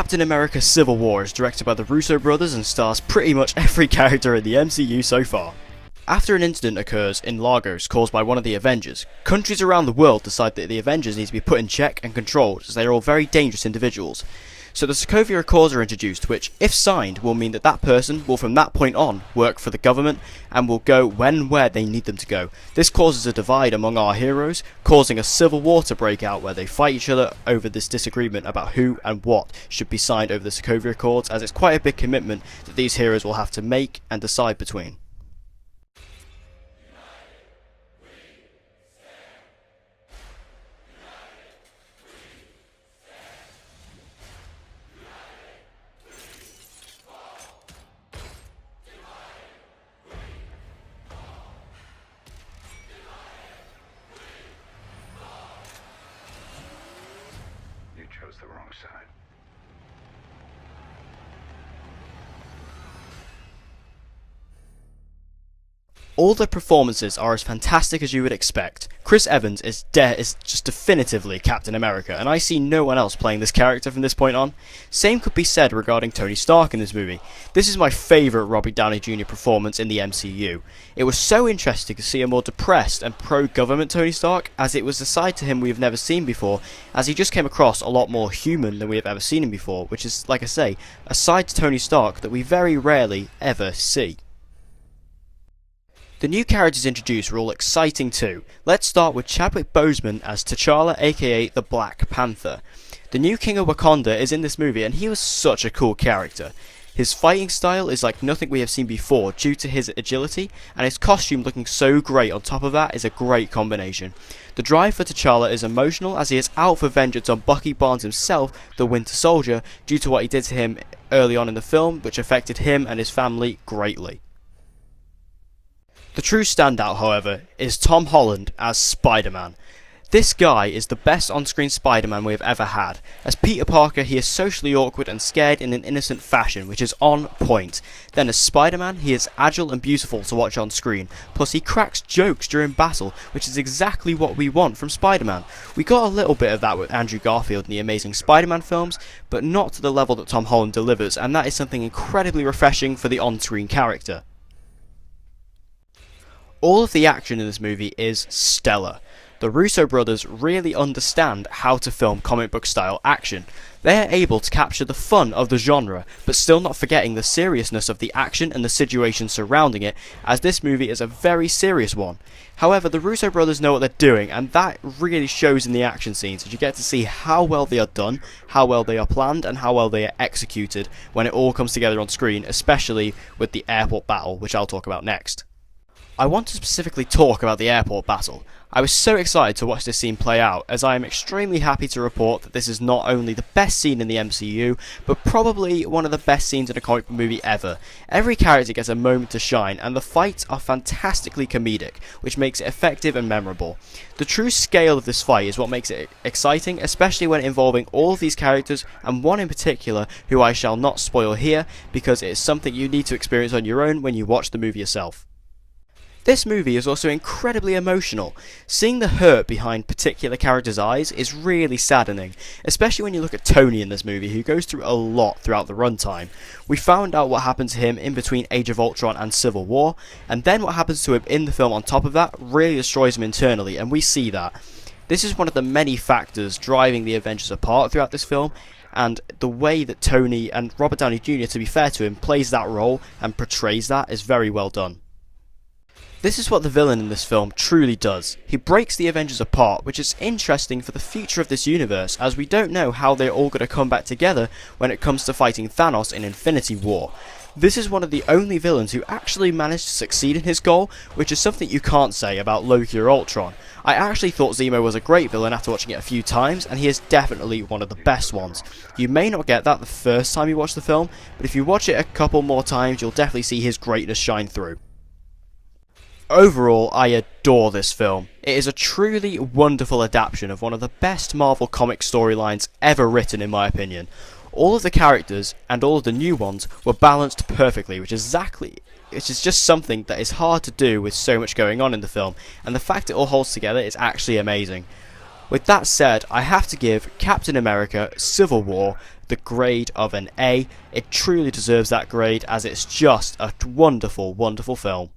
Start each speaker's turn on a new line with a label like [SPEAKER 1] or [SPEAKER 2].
[SPEAKER 1] Captain America Civil War is directed by the Russo brothers and stars pretty much every character in the MCU so far. After an incident occurs in Lagos caused by one of the Avengers, countries around the world decide that the Avengers need to be put in check and controlled as they are all very dangerous individuals. So the Sokovia Accords are introduced, which, if signed, will mean that that person will from that point on work for the government and will go when and where they need them to go. This causes a divide among our heroes, causing a civil war to break out where they fight each other over this disagreement about who and what should be signed over the Sokovia Accords, as it's quite a big commitment that these heroes will have to make and decide between.
[SPEAKER 2] You chose the wrong side.
[SPEAKER 1] All the performances are as fantastic as you would expect. Chris Evans is just definitively Captain America, and I see no one else playing this character from this point on. Same could be said regarding Tony Stark in this movie. This is my favourite Robert Downey Jr. performance in the MCU. It was so interesting to see a more depressed and pro-government Tony Stark, as it was a side to him we have never seen before, as he just came across a lot more human than we have ever seen him before, which is, like I say, a side to Tony Stark that we very rarely ever see. The new characters introduced were all exciting too. Let's start with Chadwick Boseman as T'Challa, aka the Black Panther. The new King of Wakanda is in this movie and he was such a cool character. His fighting style is like nothing we have seen before due to his agility, and his costume looking so great on top of that is a great combination. The drive for T'Challa is emotional as he is out for vengeance on Bucky Barnes himself, the Winter Soldier, due to what he did to him early on in the film, which affected him and his family greatly. The true standout, however, is Tom Holland as Spider-Man. This guy is the best on-screen Spider-Man we have ever had. As Peter Parker, he is socially awkward and scared in an innocent fashion, which is on point. Then as Spider-Man, he is agile and beautiful to watch on screen, plus he cracks jokes during battle, which is exactly what we want from Spider-Man. We got a little bit of that with Andrew Garfield in the Amazing Spider-Man films, but not to the level that Tom Holland delivers, and that is something incredibly refreshing for the on-screen character. All of the action in this movie is stellar. The Russo brothers really understand how to film comic book style action. They are able to capture the fun of the genre, but still not forgetting the seriousness of the action and the situation surrounding it, as this movie is a very serious one. However, the Russo brothers know what they're doing, and that really shows in the action scenes, as you get to see how well they are done, how well they are planned, and how well they are executed when it all comes together on screen, especially with the airport battle, which I'll talk about next. I want to specifically talk about the airport battle. I was so excited to watch this scene play out, as I am extremely happy to report that this is not only the best scene in the MCU, but probably one of the best scenes in a comic book movie ever. Every character gets a moment to shine, and the fights are fantastically comedic, which makes it effective and memorable. The true scale of this fight is what makes it exciting, especially when involving all of these characters, and one in particular who I shall not spoil here, because it is something you need to experience on your own when you watch the movie yourself. This movie is also incredibly emotional. Seeing the hurt behind particular characters' eyes is really saddening, especially when you look at Tony in this movie, who goes through a lot throughout the runtime. We found out what happened to him in between Age of Ultron and Civil War, and then what happens to him in the film on top of that really destroys him internally, and we see that. This is one of the many factors driving the Avengers apart throughout this film, and the way that Tony and Robert Downey Jr., to be fair to him, plays that role and portrays that is very well done. This is what the villain in this film truly does. He breaks the Avengers apart, which is interesting for the future of this universe, as we don't know how they're all going to come back together when it comes to fighting Thanos in Infinity War. This is one of the only villains who actually managed to succeed in his goal, which is something you can't say about Loki or Ultron. I actually thought Zemo was a great villain after watching it a few times, and he is definitely one of the best ones. You may not get that the first time you watch the film, but if you watch it a couple more times, you'll definitely see his greatness shine through. Overall, I adore this film. It is a truly wonderful adaptation of one of the best Marvel comic storylines ever written, in my opinion. All of the characters, and all of the new ones, were balanced perfectly, which is just something that is hard to do with so much going on in the film, and the fact it all holds together is actually amazing. With that said, I have to give Captain America Civil War the grade of an A. It truly deserves that grade as it's just a wonderful, wonderful film.